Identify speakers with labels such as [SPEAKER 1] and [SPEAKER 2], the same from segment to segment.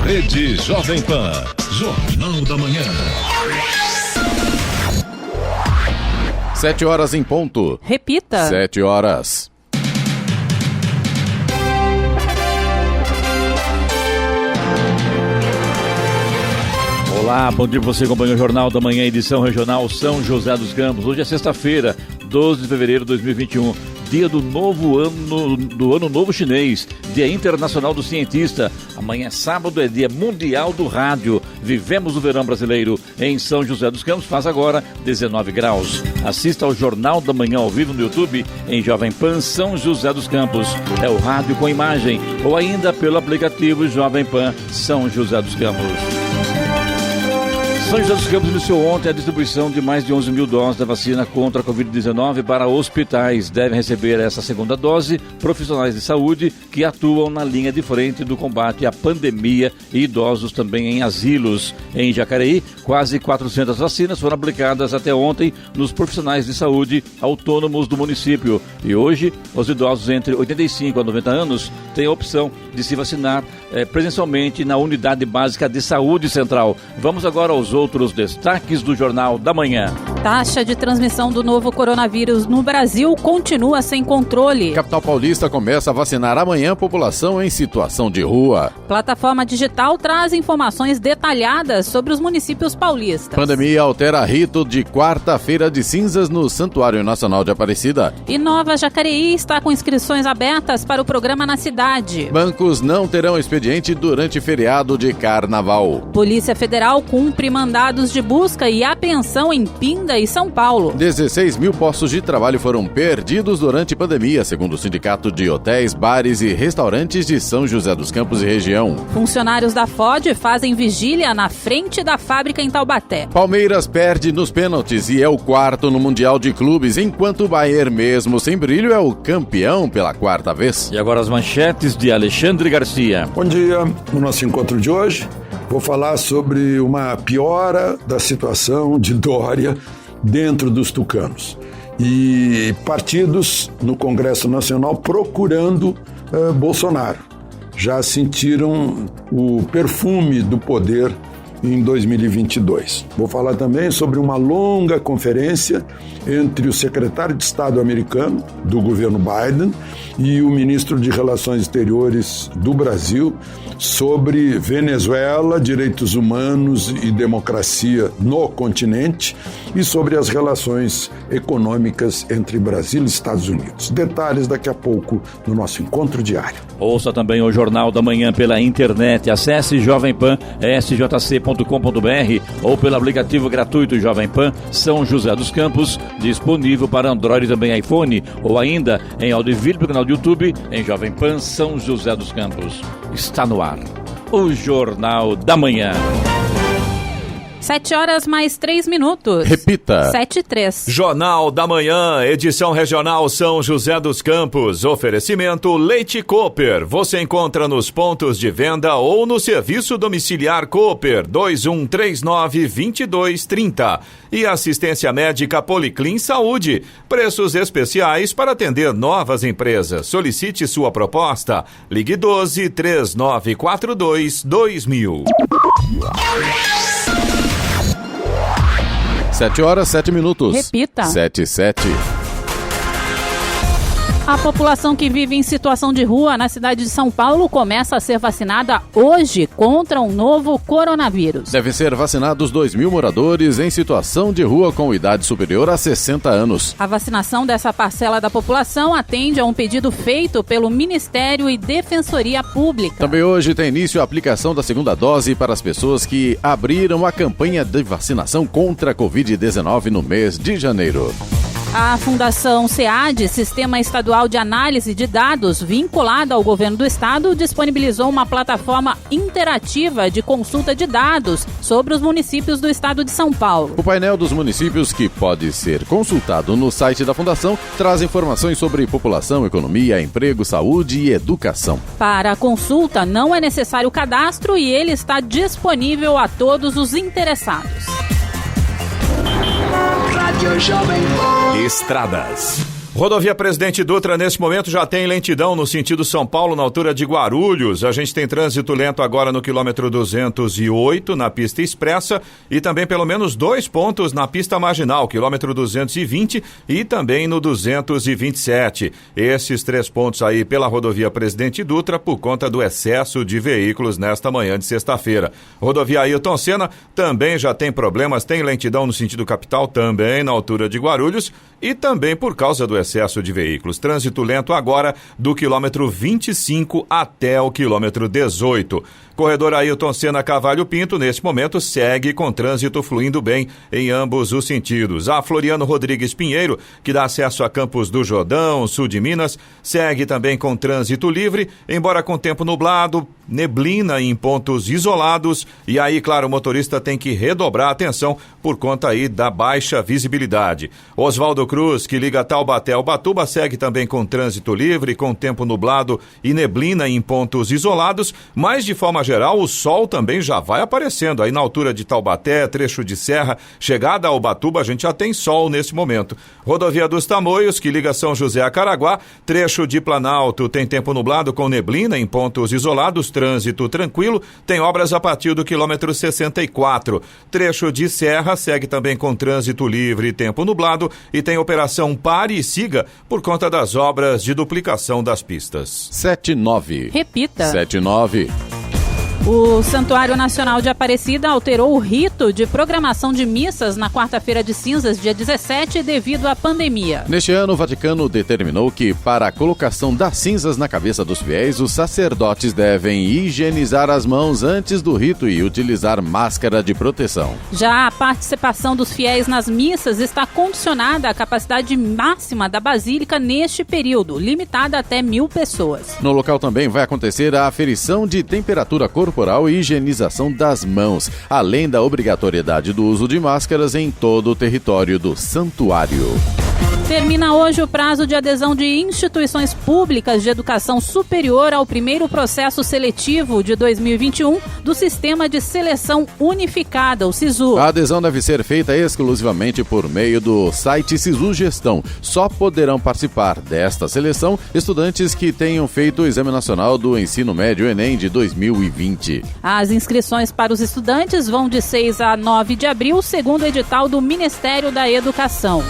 [SPEAKER 1] Rede Jovem Pan, Jornal da Manhã.
[SPEAKER 2] 7 horas em ponto.
[SPEAKER 3] Repita.
[SPEAKER 2] 7 horas.
[SPEAKER 4] Olá, bom dia, você acompanha o Jornal da Manhã, edição regional São José dos Campos. Hoje é sexta-feira, 12 de fevereiro de 2021, dia do ano novo chinês, dia internacional do cientista. Amanhã, sábado, é dia mundial do rádio. Vivemos o verão brasileiro em São José dos Campos, faz agora 19 graus. Assista ao Jornal da Manhã ao vivo no YouTube, em Jovem Pan São José dos Campos. É o rádio com imagem, ou ainda pelo aplicativo Jovem Pan São José dos Campos. São José dos Campos iniciou ontem a distribuição de mais de 11 mil doses da vacina contra a Covid-19 para hospitais. Devem receber essa segunda dose profissionais de saúde que atuam na linha de frente do combate à pandemia e idosos também em asilos. Em Jacareí, quase 400 vacinas foram aplicadas até ontem nos profissionais de saúde autônomos do município. E hoje, os idosos entre 85 a 90 anos têm a opção de se vacinar presencialmente na Unidade Básica de Saúde Central. Vamos agora aos outros destaques do Jornal da Manhã.
[SPEAKER 3] Taxa de transmissão do novo coronavírus no Brasil continua sem controle.
[SPEAKER 2] Capital Paulista começa a vacinar amanhã a população em situação de rua.
[SPEAKER 3] Plataforma digital traz informações detalhadas sobre os municípios paulistas.
[SPEAKER 2] Pandemia altera rito de quarta-feira de cinzas no Santuário Nacional de Aparecida.
[SPEAKER 3] E Nova Jacareí está com inscrições abertas para o programa na cidade.
[SPEAKER 2] Bancos não terão expediente durante feriado de carnaval.
[SPEAKER 3] Polícia Federal cumpre mandados de busca e apreensão em Pinda e São Paulo.
[SPEAKER 2] 16 mil postos de trabalho foram perdidos durante a pandemia, segundo o Sindicato de Hotéis, Bares e Restaurantes de São José dos Campos e região.
[SPEAKER 3] Funcionários da FOD fazem vigília na frente da fábrica em Taubaté.
[SPEAKER 2] Palmeiras perde nos pênaltis e é o quarto no Mundial de Clubes, enquanto o Bayern, mesmo sem brilho, é o campeão pela quarta vez.
[SPEAKER 4] E agora as manchetes de Alexandre Garcia.
[SPEAKER 5] Bom dia, no nosso encontro de hoje vou falar sobre uma piora da situação de Dória dentro dos tucanos e partidos no Congresso Nacional procurando Bolsonaro. Já sentiram o perfume do poder em 2022. Vou falar também sobre uma longa conferência entre o secretário de Estado americano do governo Biden e o ministro de Relações Exteriores do Brasil sobre Venezuela, direitos humanos e democracia no continente e sobre as relações econômicas entre Brasil e Estados Unidos. Detalhes daqui a pouco no nosso encontro diário.
[SPEAKER 4] Ouça também o Jornal da Manhã pela internet. Acesse jovempan.sjc.com.br ou pelo aplicativo gratuito Jovem Pan São José dos Campos, disponível para Android e também iPhone, ou ainda em áudio e vídeo no canal do YouTube em Jovem Pan São José dos Campos. Está no ar o Jornal da Manhã.
[SPEAKER 3] 7 horas mais 3 minutos.
[SPEAKER 2] Repita.
[SPEAKER 3] 7:03.
[SPEAKER 6] Jornal da Manhã, edição regional São José dos Campos. Oferecimento Leite Cooper. Você encontra nos pontos de venda ou no serviço domiciliar Cooper 2139-2230. E assistência médica Policlin Saúde. Preços especiais para atender novas empresas. Solicite sua proposta. Ligue 12-3942-2000.
[SPEAKER 2] 7 horas, 7 minutos.
[SPEAKER 3] Repita.
[SPEAKER 2] 7:07.
[SPEAKER 3] A população que vive em situação de rua na cidade de São Paulo começa a ser vacinada hoje contra um novo coronavírus.
[SPEAKER 2] Devem ser vacinados 2.000 moradores em situação de rua com idade superior a 60 anos.
[SPEAKER 3] A vacinação dessa parcela da população atende a um pedido feito pelo Ministério e Defensoria Pública.
[SPEAKER 2] Também hoje tem início a aplicação da segunda dose para as pessoas que abriram a campanha de vacinação contra a Covid-19 no mês de janeiro.
[SPEAKER 3] A Fundação SEAD, Sistema Estadual de Análise de Dados, vinculada ao governo do estado, disponibilizou uma plataforma interativa de consulta de dados sobre os municípios do estado de São Paulo.
[SPEAKER 2] O painel dos municípios, que pode ser consultado no site da Fundação, traz informações sobre população, economia, emprego, saúde e educação.
[SPEAKER 3] Para a consulta, não é necessário cadastro e ele está disponível a todos os interessados.
[SPEAKER 6] Estradas. Rodovia Presidente Dutra, nesse momento, já tem lentidão no sentido São Paulo, na altura de Guarulhos. A gente tem trânsito lento agora no quilômetro 208, na pista expressa, e também pelo menos 2 pontos na pista marginal, quilômetro 220 e também no 227. Esses 3 pontos aí pela rodovia Presidente Dutra por conta do excesso de veículos nesta manhã de sexta-feira. Rodovia Ailton Senna também já tem problemas, tem lentidão no sentido capital também na altura de Guarulhos e também por causa do excesso de veículos. Trânsito lento agora do quilômetro 25 até o quilômetro 18. Corredor Ailton Senna Cavalho Pinto, nesse momento, segue com trânsito fluindo bem em ambos os sentidos. A Floriano Rodrigues Pinheiro, que dá acesso a Campos do Jordão, sul de Minas, segue também com trânsito livre, embora com tempo nublado, neblina em pontos isolados, e aí, claro, o motorista tem que redobrar a atenção por conta aí da baixa visibilidade. Oswaldo Cruz, que liga Taubaté ao Ubatuba, segue também com trânsito livre, com tempo nublado e neblina em pontos isolados, mas de forma geral o sol também já vai aparecendo aí na altura de Taubaté, trecho de serra, chegada ao Ubatuba, a gente já tem sol nesse momento. Rodovia dos Tamoios, que liga São José a Caraguá, trecho de Planalto, tem tempo nublado com neblina em pontos isolados, trânsito tranquilo, tem obras a partir do quilômetro 64. Trecho de serra segue também com trânsito livre e tempo nublado e tem operação Pare e Siga por conta das obras de duplicação das pistas.
[SPEAKER 2] 7-9.
[SPEAKER 3] Repita.
[SPEAKER 2] 7-9.
[SPEAKER 3] O Santuário Nacional de Aparecida alterou o rito de programação de missas na quarta-feira de cinzas, dia 17, devido à pandemia.
[SPEAKER 2] Neste ano, o Vaticano determinou que, para a colocação das cinzas na cabeça dos fiéis, os sacerdotes devem higienizar as mãos antes do rito e utilizar máscara de proteção.
[SPEAKER 3] Já a participação dos fiéis nas missas está condicionada à capacidade máxima da Basílica neste período, limitada até 1.000 pessoas.
[SPEAKER 2] No local também vai acontecer a aferição de temperatura corporal e higienização das mãos, além da obrigatoriedade do uso de máscaras em todo o território do santuário.
[SPEAKER 3] Termina hoje o prazo de adesão de instituições públicas de educação superior ao primeiro processo seletivo de 2021 do Sistema de Seleção Unificada, o SISU.
[SPEAKER 2] A adesão deve ser feita exclusivamente por meio do site SISU Gestão. Só poderão participar desta seleção estudantes que tenham feito o Exame Nacional do Ensino Médio Enem de 2020.
[SPEAKER 3] As inscrições para os estudantes vão de 6 a 9 de abril, segundo o edital do Ministério da Educação.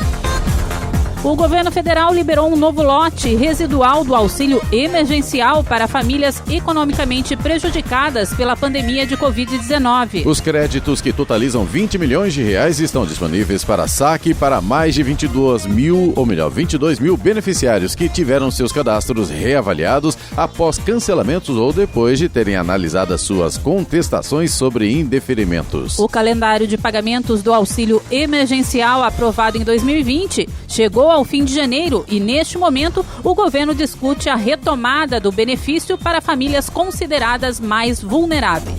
[SPEAKER 3] O governo federal liberou um novo lote residual do auxílio emergencial para famílias economicamente prejudicadas pela pandemia de Covid-19.
[SPEAKER 2] Os créditos, que totalizam 20 milhões de reais, estão disponíveis para saque para mais de 22 mil beneficiários que tiveram seus cadastros reavaliados após cancelamentos ou depois de terem analisado suas contestações sobre indeferimentos.
[SPEAKER 3] O calendário de pagamentos do auxílio emergencial aprovado em 2020 chegou ao fim de janeiro e, neste momento, o governo discute a retomada do benefício para famílias consideradas mais vulneráveis.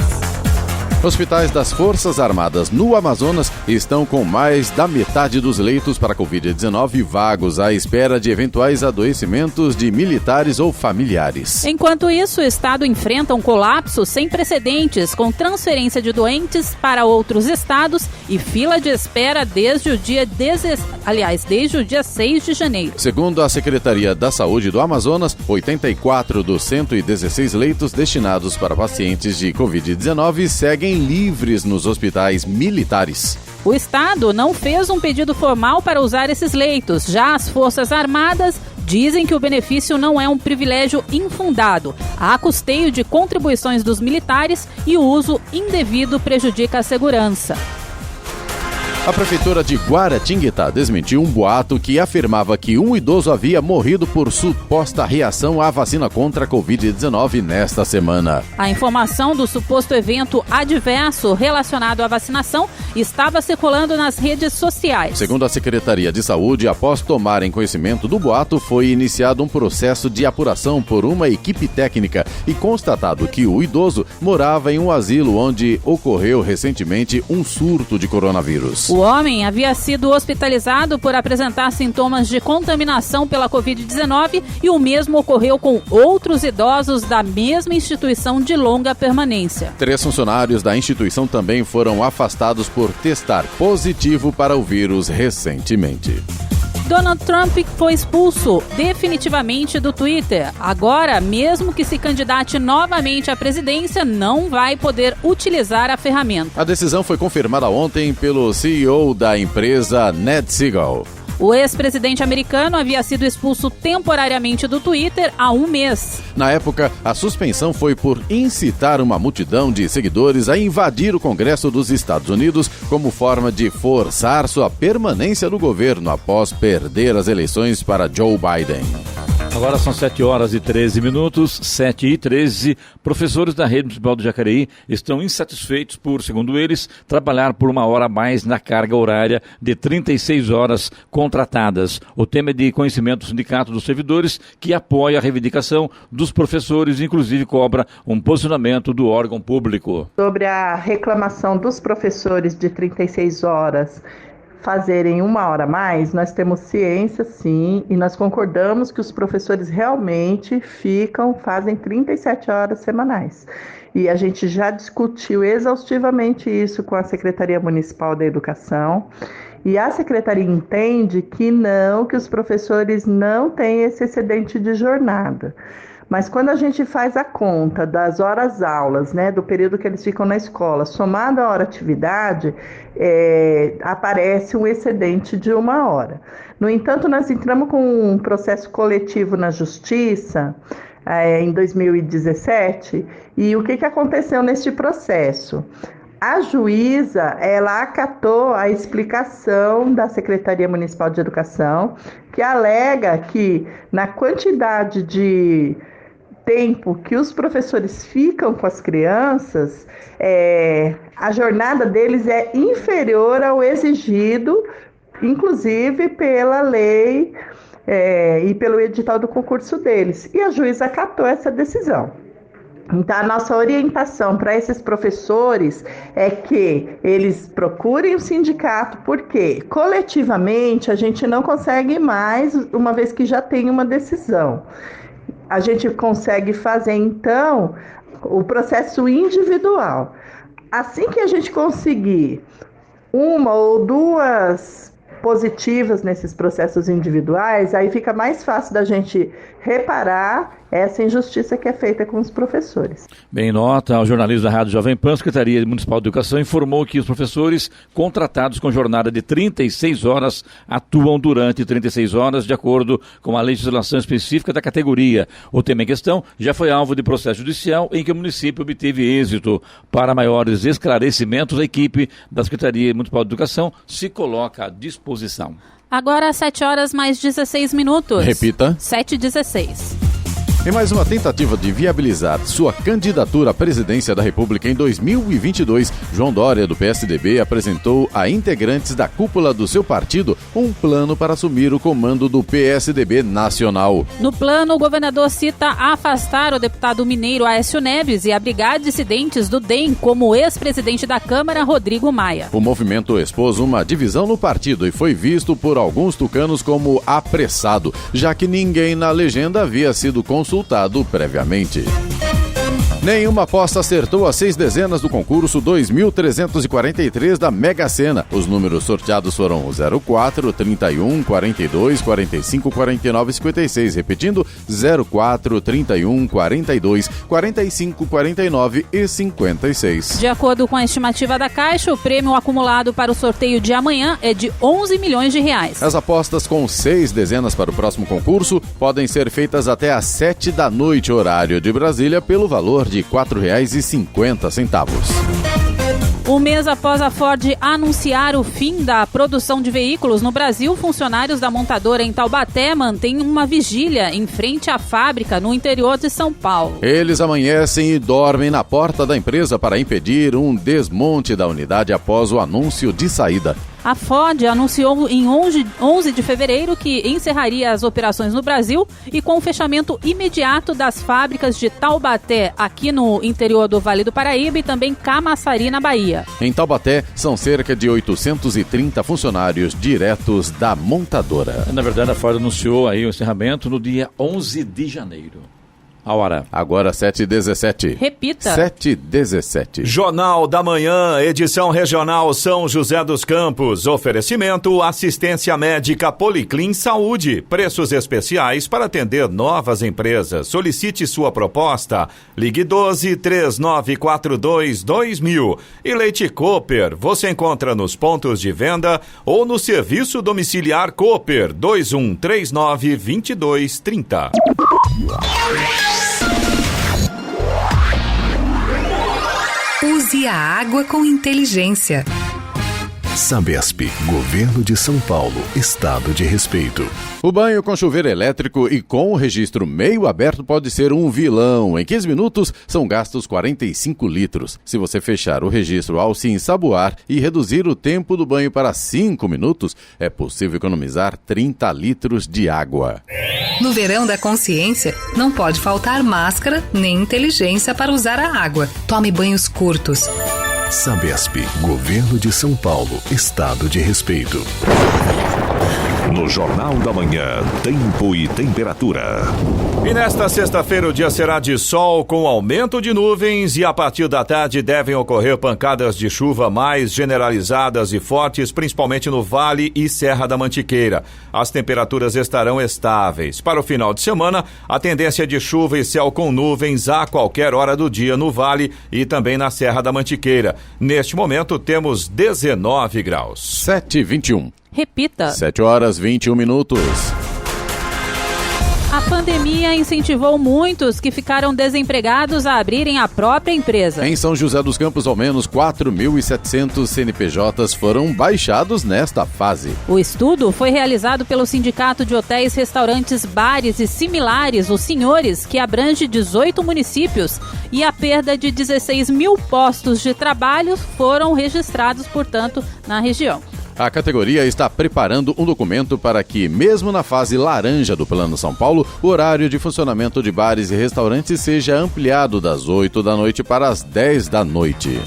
[SPEAKER 2] Hospitais das Forças Armadas no Amazonas estão com mais da metade dos leitos para Covid-19 vagos, à espera de eventuais adoecimentos de militares ou familiares.
[SPEAKER 3] Enquanto isso, o estado enfrenta um colapso sem precedentes, com transferência de doentes para outros estados e fila de espera desde o dia 6 de janeiro.
[SPEAKER 2] Segundo a Secretaria da Saúde do Amazonas, 84 dos 116 leitos destinados para pacientes de Covid-19 seguem livres nos hospitais militares.
[SPEAKER 3] O Estado não fez um pedido formal para usar esses leitos. Já as Forças Armadas dizem que o benefício não é um privilégio infundado. Há custeio de contribuições dos militares e o uso indevido prejudica a segurança.
[SPEAKER 2] A Prefeitura de Guaratinguetá desmentiu um boato que afirmava que um idoso havia morrido por suposta reação à vacina contra a Covid-19 nesta semana.
[SPEAKER 3] A informação do suposto evento adverso relacionado à vacinação estava circulando nas redes sociais.
[SPEAKER 2] Segundo a Secretaria de Saúde, após tomarem conhecimento do boato, foi iniciado um processo de apuração por uma equipe técnica e constatado que o idoso morava em um asilo onde ocorreu recentemente um surto de coronavírus.
[SPEAKER 3] O homem havia sido hospitalizado por apresentar sintomas de contaminação pela Covid-19 e o mesmo ocorreu com outros idosos da mesma instituição de longa permanência.
[SPEAKER 2] 3 funcionários da instituição também foram afastados por testar positivo para o vírus recentemente.
[SPEAKER 3] Donald Trump foi expulso definitivamente do Twitter. Agora, mesmo que se candidate novamente à presidência, não vai poder utilizar a ferramenta.
[SPEAKER 2] A decisão foi confirmada ontem pelo CEO da empresa, Ned Segal.
[SPEAKER 3] O ex-presidente americano havia sido expulso temporariamente do Twitter há um mês.
[SPEAKER 2] Na época, a suspensão foi por incitar uma multidão de seguidores a invadir o Congresso dos Estados Unidos como forma de forçar sua permanência no governo após perder as eleições para Joe Biden.
[SPEAKER 4] Agora são 7h13, 7h13. Professores da Rede Municipal do Jacareí estão insatisfeitos por, segundo eles, trabalhar por 1 hora a mais na carga horária de 36 horas contratadas. O tema é de conhecimento do Sindicato dos Servidores, que apoia a reivindicação dos professores e, inclusive, cobra um posicionamento do órgão público.
[SPEAKER 7] Sobre a reclamação dos professores de 36 horas fazerem 1 hora a mais, nós temos ciência, sim, e nós concordamos que os professores realmente fazem 37 horas semanais. E a gente já discutiu exaustivamente isso com a Secretaria Municipal da Educação, e a Secretaria entende que os professores não têm esse excedente de jornada. Mas quando a gente faz a conta das horas-aulas, do período que eles ficam na escola, somado à hora-atividade, aparece um excedente de 1 hora. No entanto, nós entramos com um processo coletivo na Justiça em 2017, e o que aconteceu neste processo? A juíza, ela acatou a explicação da Secretaria Municipal de Educação, que alega que na quantidade de tempo que os professores ficam com as crianças, a jornada deles é inferior ao exigido, inclusive pela lei e pelo edital do concurso deles. E a juíza acatou essa decisão. Então, a nossa orientação para esses professores é que eles procurem o sindicato, porque coletivamente a gente não consegue mais, uma vez que já tem uma decisão. A gente consegue fazer, então, o processo individual. Assim que a gente conseguir 1 ou 2 positivas nesses processos individuais, aí fica mais fácil da gente reparar essa injustiça que é feita com os professores.
[SPEAKER 4] Bem, nota, o jornalista da Rádio Jovem Pan, Secretaria Municipal de Educação, informou que os professores contratados com jornada de 36 horas atuam durante 36 horas, de acordo com a legislação específica da categoria. O tema em questão já foi alvo de processo judicial em que o município obteve êxito. Para maiores esclarecimentos, a equipe da Secretaria Municipal de Educação se coloca à disposição.
[SPEAKER 3] Agora 7h16.
[SPEAKER 2] Repita.
[SPEAKER 3] 7h16.
[SPEAKER 2] Em mais uma tentativa de viabilizar sua candidatura à presidência da República em 2022, João Dória, do PSDB, apresentou a integrantes da cúpula do seu partido um plano para assumir o comando do PSDB nacional.
[SPEAKER 3] No plano, o governador cita afastar o deputado mineiro Aécio Neves e abrigar dissidentes do DEM, como o ex-presidente da Câmara, Rodrigo Maia.
[SPEAKER 2] O movimento expôs uma divisão no partido e foi visto por alguns tucanos como apressado, já que ninguém na legenda havia sido consultado previamente. Nenhuma aposta acertou as 6 dezenas do concurso 2.343 da Mega Sena. Os números sorteados foram 04, 31, 42, 45, 49 e 56. Repetindo, 04, 31, 42, 45, 49 e 56.
[SPEAKER 3] De acordo com a estimativa da Caixa, o prêmio acumulado para o sorteio de amanhã é de R$11 milhões.
[SPEAKER 2] As apostas com 6 dezenas para o próximo concurso podem ser feitas até às 7 da noite, horário de Brasília, pelo valor de R$ 4,50.
[SPEAKER 3] Um mês após a Ford anunciar o fim da produção de veículos no Brasil, funcionários da montadora em Taubaté mantêm uma vigília em frente à fábrica no interior de São Paulo.
[SPEAKER 2] Eles amanhecem e dormem na porta da empresa para impedir um desmonte da unidade após o anúncio de saída.
[SPEAKER 3] A Ford anunciou em 11 de fevereiro que encerraria as operações no Brasil e com o fechamento imediato das fábricas de Taubaté, aqui no interior do Vale do Paraíba, e também Camaçari, na Bahia.
[SPEAKER 2] Em Taubaté, são cerca de 830 funcionários diretos da montadora.
[SPEAKER 4] Na verdade, a Ford anunciou aí o encerramento no dia 11 de janeiro. A hora.
[SPEAKER 2] Agora 7h17.
[SPEAKER 3] Repita.
[SPEAKER 2] 7h17.
[SPEAKER 6] Jornal da Manhã, edição regional São José dos Campos. Oferecimento assistência médica Policlin Saúde. Preços especiais para atender novas empresas. Solicite sua proposta. Ligue 12-3942-2000. E Leite Cooper. Você encontra nos pontos de venda ou no serviço domiciliar Cooper 2139-2230.
[SPEAKER 8] Use a água com inteligência.
[SPEAKER 1] Sabesp, Governo de São Paulo, Estado de Respeito.
[SPEAKER 2] O banho com chuveiro elétrico e com o registro meio aberto pode ser um vilão. Em 15 minutos, são gastos 45 litros. Se você fechar o registro ao se ensaboar e reduzir o tempo do banho para 5 minutos, é possível economizar 30 litros de água.
[SPEAKER 8] No verão da consciência, não pode faltar máscara nem inteligência para usar a água. Tome banhos curtos.
[SPEAKER 1] Sabesp, Governo de São Paulo, Estado de Respeito. No Jornal da Manhã, tempo e temperatura.
[SPEAKER 6] E nesta sexta-feira o dia será de sol com aumento de nuvens e a partir da tarde devem ocorrer pancadas de chuva mais generalizadas e fortes, principalmente no Vale e Serra da Mantiqueira. As temperaturas estarão estáveis. Para o final de semana, a tendência de chuva e céu com nuvens a qualquer hora do dia no Vale e também na Serra da Mantiqueira. Neste momento temos 19 graus.
[SPEAKER 2] 7h21.
[SPEAKER 3] Repita.
[SPEAKER 2] 7h21.
[SPEAKER 3] A pandemia incentivou muitos que ficaram desempregados a abrirem a própria empresa.
[SPEAKER 2] Em São José dos Campos, ao menos 4.700 CNPJs foram baixados nesta fase.
[SPEAKER 3] O estudo foi realizado pelo Sindicato de Hotéis, Restaurantes, Bares e Similares, os Senhores, que abrange 18 municípios, e a perda de 16 mil postos de trabalho foram registrados, portanto, na região.
[SPEAKER 2] A categoria está preparando um documento para que, mesmo na fase laranja do Plano São Paulo, o horário de funcionamento de bares e restaurantes seja ampliado das 8 da noite para as 10 da noite.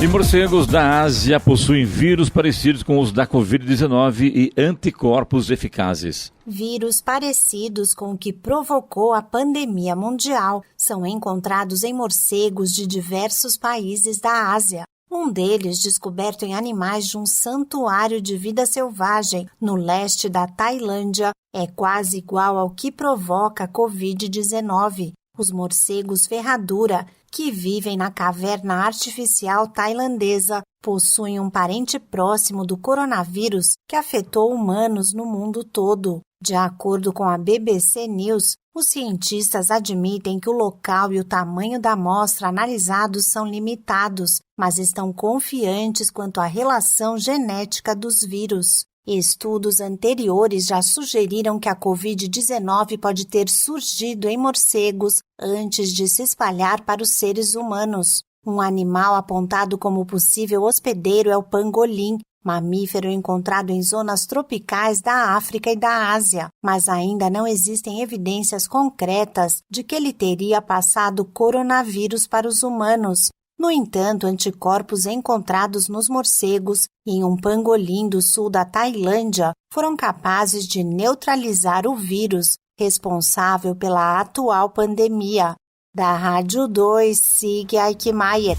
[SPEAKER 4] E morcegos da Ásia possuem vírus parecidos com os da Covid-19 e anticorpos eficazes.
[SPEAKER 9] Vírus parecidos com o que provocou a pandemia mundial são encontrados em morcegos de diversos países da Ásia. Um deles, descoberto em animais de um santuário de vida selvagem no leste da Tailândia, é quase igual ao que provoca a Covid-19. Os morcegos ferradura, que vivem na caverna artificial tailandesa, possuem um parente próximo do coronavírus que afetou humanos no mundo todo. De acordo com a BBC News, os cientistas admitem que o local e o tamanho da amostra analisados são limitados, mas estão confiantes quanto à relação genética dos vírus. Estudos anteriores já sugeriram que a Covid-19 pode ter surgido em morcegos antes de se espalhar para os seres humanos. Um animal apontado como possível hospedeiro é o pangolim, mamífero encontrado em zonas tropicais da África e da Ásia, mas ainda não existem evidências concretas de que ele teria passado coronavírus para os humanos. No entanto, anticorpos encontrados nos morcegos e em um pangolim do sul da Tailândia foram capazes de neutralizar o vírus responsável pela atual pandemia. Da Rádio 2, Sig Aikmaier.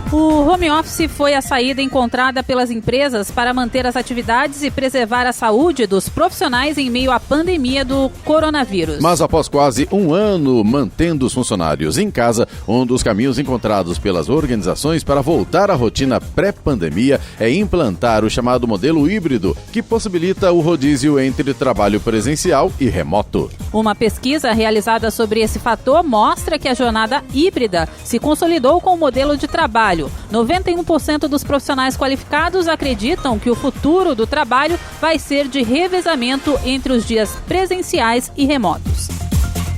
[SPEAKER 3] O home office foi a saída encontrada pelas empresas para manter as atividades e preservar a saúde dos profissionais em meio à pandemia do coronavírus.
[SPEAKER 2] Mas após quase um ano mantendo os funcionários em casa, um dos caminhos encontrados pelas organizações para voltar à rotina pré-pandemia é implantar o chamado modelo híbrido, que possibilita o rodízio entre trabalho presencial e remoto.
[SPEAKER 3] Uma pesquisa realizada sobre esse fator mostra que a jornada híbrida se consolidou com o modelo de trabalho. 91% dos profissionais qualificados acreditam que o futuro do trabalho vai ser de revezamento entre os dias presenciais e remotos.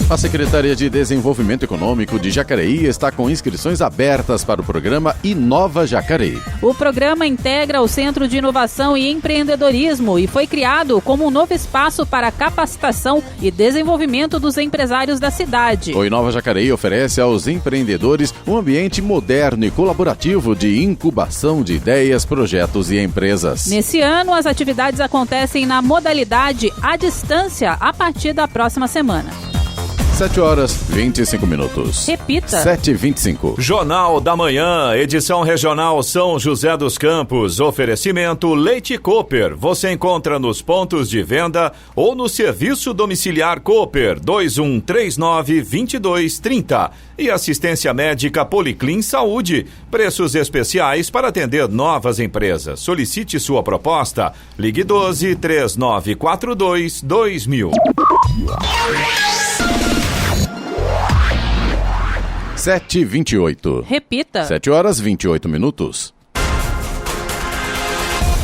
[SPEAKER 2] A Secretaria de Desenvolvimento Econômico de Jacareí está com inscrições abertas para o programa Inova Jacareí.
[SPEAKER 3] O programa integra o Centro de Inovação e Empreendedorismo e foi criado como um novo espaço para capacitação e desenvolvimento dos empresários da cidade.
[SPEAKER 2] O Inova Jacareí oferece aos empreendedores um ambiente moderno e colaborativo de incubação de ideias, projetos e empresas.
[SPEAKER 3] Nesse ano, as atividades acontecem na modalidade à distância a partir da próxima semana.
[SPEAKER 2] 7h25.
[SPEAKER 3] Repita.
[SPEAKER 2] 7h25.
[SPEAKER 6] Jornal da Manhã, edição regional São José dos Campos. Oferecimento Leite Cooper. Você encontra nos pontos de venda ou no serviço domiciliar Cooper 2139-2230. E assistência médica Policlin Saúde. Preços especiais para atender novas empresas. Solicite sua proposta. Ligue 12-3942-2000.
[SPEAKER 2] 7h28.
[SPEAKER 3] Repita.
[SPEAKER 2] 7h28.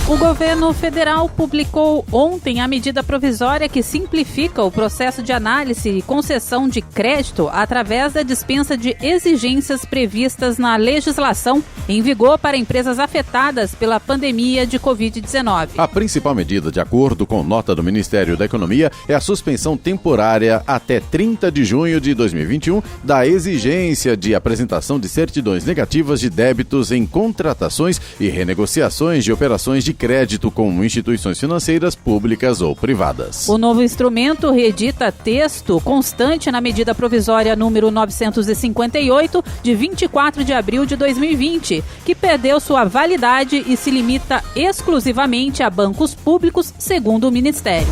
[SPEAKER 3] O governo federal publicou ontem a medida provisória que simplifica o processo de análise e concessão de crédito através da dispensa de exigências previstas na legislação em vigor para empresas afetadas pela pandemia de Covid-19.
[SPEAKER 2] A principal medida, de acordo com nota do Ministério da Economia, é a suspensão temporária até 30 de junho de 2021 da exigência de apresentação de certidões negativas de débitos em contratações e renegociações de operações de crédito com instituições financeiras públicas ou privadas.
[SPEAKER 3] O novo instrumento reedita texto constante na medida provisória número 958, de 24 de abril de 2020, que perdeu sua validade e se limita exclusivamente a bancos públicos, segundo o Ministério.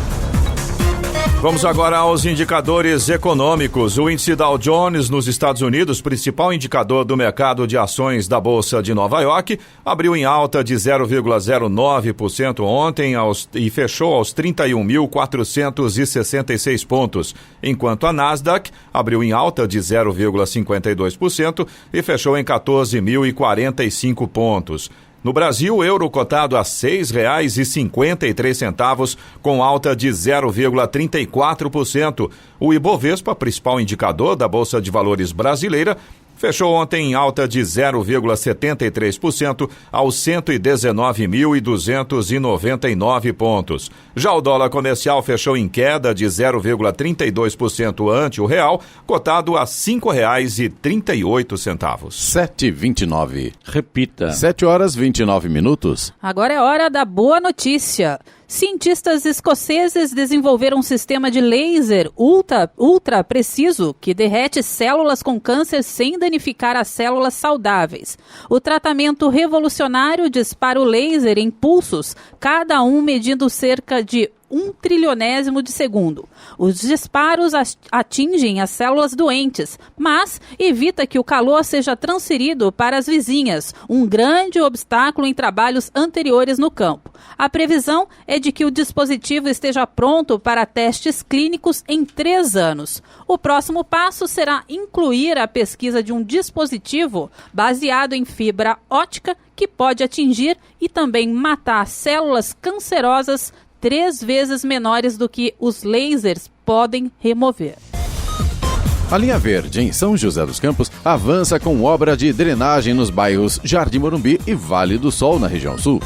[SPEAKER 6] Vamos agora aos indicadores econômicos. O índice Dow Jones nos Estados Unidos, principal indicador do mercado de ações da Bolsa de Nova York, abriu em alta de 0,09% ontem e fechou aos 31.466 pontos, enquanto a Nasdaq abriu em alta de 0,52% e fechou em 14.045 pontos. No Brasil, o euro cotado a R$ 6,53, com alta de 0,34%. O Ibovespa, principal indicador da Bolsa de Valores brasileira, fechou ontem em alta de 0,73% aos 119.299 pontos. Já o dólar comercial fechou em queda de 0,32% ante o real, cotado a R$ 5,38.
[SPEAKER 2] 7h29.
[SPEAKER 4] Repita.
[SPEAKER 2] 7h29.
[SPEAKER 3] Agora é hora da boa notícia. Cientistas escoceses desenvolveram um sistema de laser ultra preciso que derrete células com câncer sem danificar as células saudáveis. O tratamento revolucionário dispara o laser em pulsos, cada um medindo cerca de 1/1.000.000 de segundo. Os disparos atingem as células doentes, mas evita que o calor seja transferido para as vizinhas, um grande obstáculo em trabalhos anteriores no campo. A previsão é de que o dispositivo esteja pronto para testes clínicos em 3 anos. O próximo passo será incluir a pesquisa de um dispositivo baseado em fibra óptica que pode atingir e também matar células cancerosas 3 vezes menores do que os lasers podem remover.
[SPEAKER 2] A Linha Verde, em São José dos Campos, avança com obra de drenagem nos bairros Jardim Morumbi e Vale do Sol, na região sul.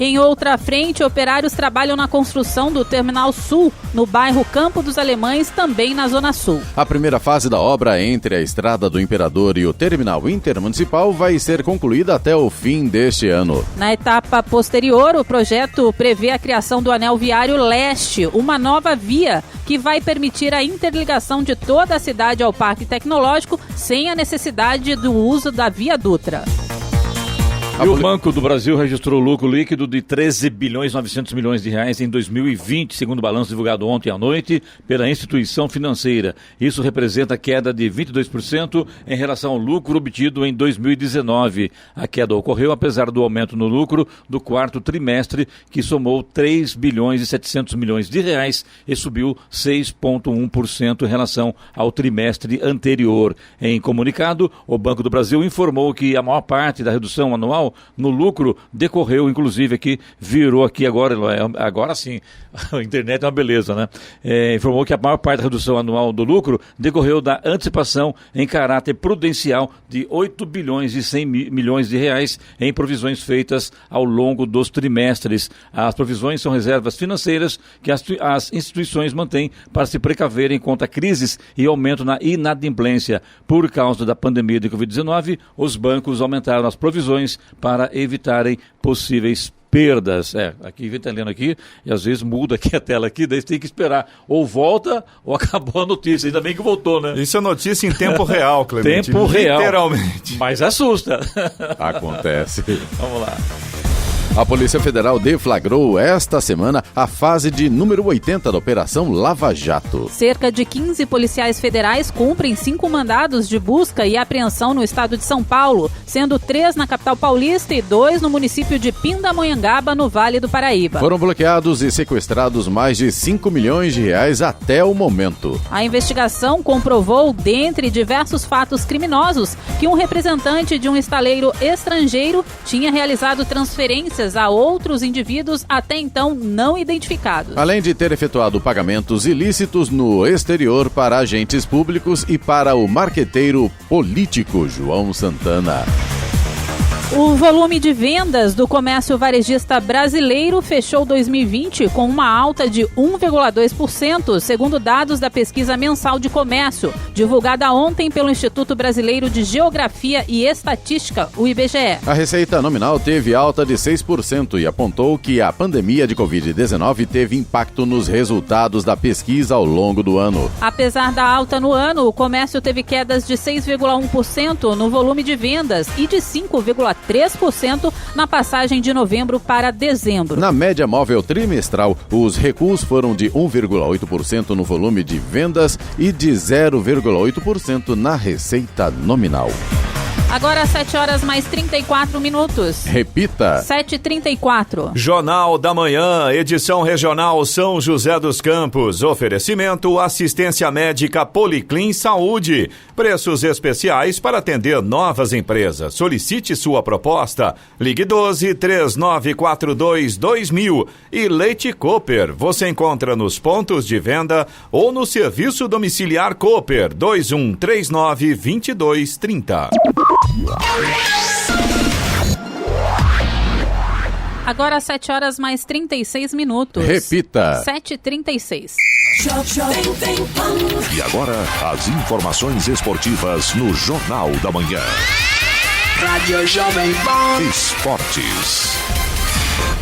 [SPEAKER 3] Em outra frente, operários trabalham na construção do Terminal Sul, no bairro Campo dos Alemães, também na Zona Sul.
[SPEAKER 2] A primeira fase da obra entre a Estrada do Imperador e o Terminal Intermunicipal vai ser concluída até o fim deste ano.
[SPEAKER 3] Na etapa posterior, o projeto prevê a criação do Anel Viário Leste, uma nova via que vai permitir a interligação de toda a cidade ao Parque Tecnológico sem a necessidade do uso da Via Dutra.
[SPEAKER 4] E o Banco do Brasil registrou lucro líquido de 13,9 bilhões de reais em 2020, segundo o balanço divulgado ontem à noite pela instituição financeira. Isso representa queda de 22% em relação ao lucro obtido em 2019. A queda ocorreu apesar do aumento no lucro do quarto trimestre, que somou 3,7 bilhões de reais e subiu 6,1% em relação ao trimestre anterior. Em comunicado, o Banco do Brasil informou que a maior parte da redução anual anual no lucro decorreu, inclusive aqui, virou aqui agora sim, a internet é uma beleza, né? Informou que a maior parte da redução anual do lucro decorreu da antecipação em caráter prudencial de 8 bilhões e 100 milhões de reais em provisões feitas ao longo dos trimestres. As provisões são reservas financeiras que as instituições mantêm para se precaverem contra crises e aumento na inadimplência. Por causa da pandemia de Covid-19, os bancos aumentaram as provisões para evitarem possíveis perdas. Aqui está lendo aqui e às vezes muda aqui a tela aqui, daí você tem que esperar ou volta ou acabou a notícia, ainda bem que voltou, né?
[SPEAKER 6] Isso é notícia em tempo real, Clemente.
[SPEAKER 4] Tempo real.
[SPEAKER 6] Literalmente.
[SPEAKER 4] Mas assusta.
[SPEAKER 2] Acontece.
[SPEAKER 4] Vamos lá.
[SPEAKER 2] A Polícia Federal deflagrou esta semana a fase de número 80 da Operação Lava Jato.
[SPEAKER 3] Cerca de 15 policiais federais cumprem 5 mandados de busca e apreensão no estado de São Paulo, sendo 3 na capital paulista e 2 no município de Pindamonhangaba, no Vale do Paraíba.
[SPEAKER 2] Foram bloqueados e sequestrados mais de 5 milhões de reais até o momento.
[SPEAKER 3] A investigação comprovou, dentre diversos fatos criminosos, que um representante de um estaleiro estrangeiro tinha realizado transferências a outros indivíduos até então não identificados.
[SPEAKER 2] Além de ter efetuado pagamentos ilícitos no exterior para agentes públicos e para o marqueteiro político João Santana.
[SPEAKER 3] O volume de vendas do comércio varejista brasileiro fechou 2020 com uma alta de 1,2%, segundo dados da pesquisa mensal de comércio, divulgada ontem pelo Instituto Brasileiro de Geografia e Estatística, o IBGE.
[SPEAKER 2] A receita nominal teve alta de 6% e apontou que a pandemia de Covid-19 teve impacto nos resultados da pesquisa ao longo do ano.
[SPEAKER 3] Apesar da alta no ano, o comércio teve quedas de 6,1% no volume de vendas e de 5,3% na passagem de novembro para dezembro.
[SPEAKER 2] Na média móvel trimestral, os recuos foram de 1,8% no volume de vendas e de 0,8% na receita nominal.
[SPEAKER 3] Agora 7 horas mais 34 minutos.
[SPEAKER 2] Repita.
[SPEAKER 3] 7h34.
[SPEAKER 6] Jornal da Manhã, edição regional São José dos Campos. Oferecimento assistência médica Policlin Saúde. Preços especiais para atender novas empresas. Solicite sua proposta. Ligue 12-3942-2000. E Leite Cooper. Você encontra nos pontos de venda ou no serviço domiciliar Cooper 2139-2230.
[SPEAKER 3] Agora 7 horas mais 36 minutos.
[SPEAKER 2] Repita.
[SPEAKER 3] 7h36.
[SPEAKER 1] E agora, as informações esportivas no Jornal da Manhã.
[SPEAKER 10] Rádio Jovem Pan.
[SPEAKER 1] Esportes.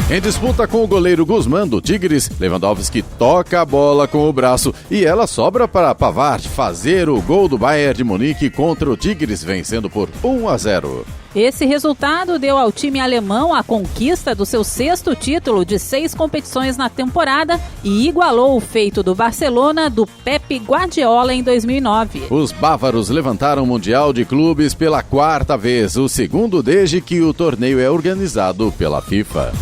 [SPEAKER 2] Em disputa com o goleiro Guzmán do Tigres, Lewandowski toca a bola com o braço e ela sobra para Pavard fazer o gol do Bayern de Munique contra o Tigres, vencendo por 1-0.
[SPEAKER 3] Esse resultado deu ao time alemão a conquista do seu 6º título de 6 competições na temporada e igualou o feito do Barcelona do Pep Guardiola em 2009.
[SPEAKER 2] Os bávaros levantaram o Mundial de Clubes pela 4ª vez, o segundo desde que o torneio é organizado pela FIFA.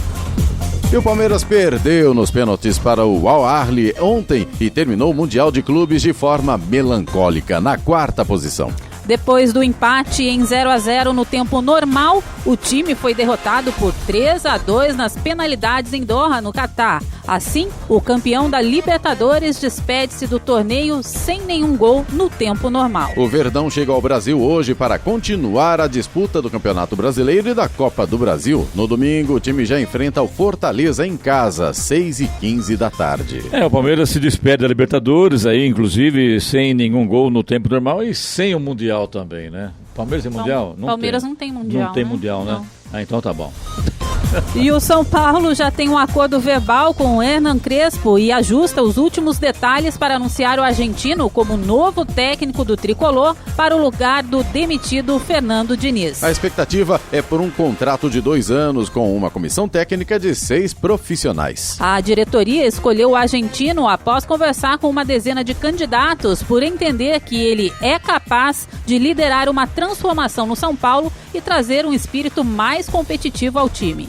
[SPEAKER 2] E o Palmeiras perdeu nos pênaltis para o Al Ahly ontem e terminou o Mundial de Clubes de forma melancólica, na 4ª posição.
[SPEAKER 3] Depois do empate em 0-0 no tempo normal, o time foi derrotado por 3-2 nas penalidades em Doha, no Catar. Assim, o campeão da Libertadores despede-se do torneio sem nenhum gol no tempo normal.
[SPEAKER 2] O Verdão chega ao Brasil hoje para continuar a disputa do Campeonato Brasileiro e da Copa do Brasil. No domingo, o time já enfrenta o Fortaleza em casa, 6h15 da tarde.
[SPEAKER 4] O Palmeiras se despede da Libertadores, aí, inclusive sem nenhum gol no tempo normal e sem o Mundial também, né? Palmeiras tem Mundial?
[SPEAKER 3] Não Palmeiras tem. Não tem Mundial.
[SPEAKER 4] Não tem Mundial, né?
[SPEAKER 3] Não.
[SPEAKER 4] Então tá bom.
[SPEAKER 3] E o São Paulo já tem um acordo verbal com o Hernan Crespo e ajusta os últimos detalhes para anunciar o argentino como novo técnico do tricolor para o lugar do demitido Fernando Diniz.
[SPEAKER 2] A expectativa é por um contrato de 2 anos com uma comissão técnica de 6 profissionais.
[SPEAKER 3] A diretoria escolheu o argentino após conversar com uma dezena de candidatos por entender que ele é capaz de liderar uma transformação no São Paulo e trazer um espírito mais competitivo ao time.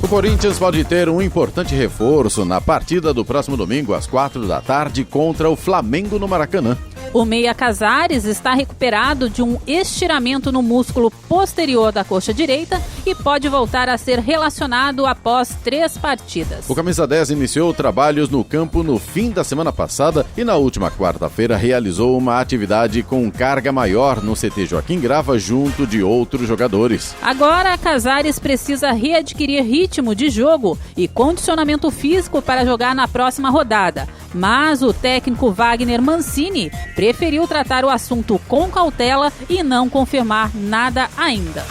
[SPEAKER 2] O Corinthians pode ter um importante reforço na partida do próximo domingo às 4 da tarde contra o Flamengo no Maracanã.
[SPEAKER 3] O meia Casares está recuperado de um estiramento no músculo posterior da coxa direita e pode voltar a ser relacionado após 3 partidas.
[SPEAKER 2] O camisa 10 iniciou trabalhos no campo no fim da semana passada e na última quarta-feira realizou uma atividade com carga maior no CT Joaquim Grava junto de outros jogadores.
[SPEAKER 3] Agora, Casares precisa readquirir ritmo de jogo e condicionamento físico para jogar na próxima rodada. Mas o técnico Wagner Mancini preferiu tratar o assunto com cautela e não confirmar nada ainda.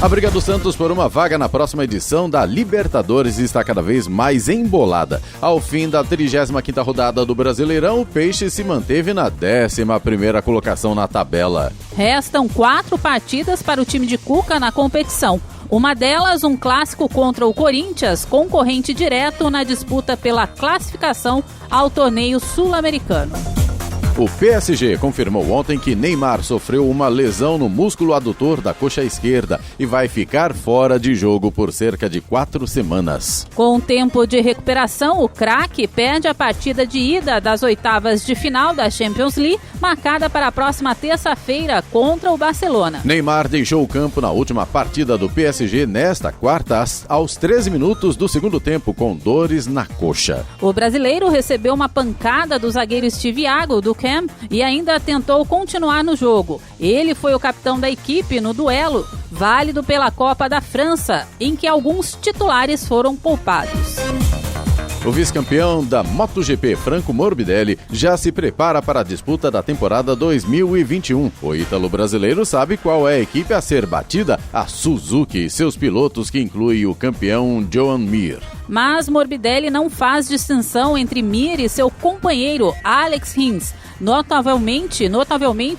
[SPEAKER 2] A briga do Santos por uma vaga na próxima edição da Libertadores está cada vez mais embolada. Ao fim da 35ª rodada do Brasileirão, o Peixe se manteve na 11ª colocação na tabela.
[SPEAKER 3] Restam 4 partidas para o time de Cuca na competição. Uma delas, um clássico contra o Corinthians, concorrente direto na disputa pela classificação ao torneio sul-americano.
[SPEAKER 2] O PSG confirmou ontem que Neymar sofreu uma lesão no músculo adutor da coxa esquerda e vai ficar fora de jogo por cerca de 4 semanas.
[SPEAKER 3] Com tempo de recuperação, o craque perde a partida de ida das oitavas de final da Champions League, marcada para a próxima terça-feira contra o Barcelona.
[SPEAKER 2] Neymar deixou o campo na última partida do PSG nesta quarta, aos 13 minutos do segundo tempo, com dores na coxa.
[SPEAKER 3] O brasileiro recebeu uma pancada do zagueiro Steve Iago do Camp e ainda tentou continuar no jogo. Ele foi o capitão da equipe no duelo, válido pela Copa da França, em que alguns titulares foram poupados.
[SPEAKER 2] O vice-campeão da MotoGP, Franco Morbidelli, já se prepara para a disputa da temporada 2021. O ítalo-brasileiro sabe qual é a equipe a ser batida, a Suzuki e seus pilotos, que inclui o campeão Joan Mir.
[SPEAKER 3] Mas Morbidelli não faz distinção entre Mir e seu companheiro Alex Rins, notavelmente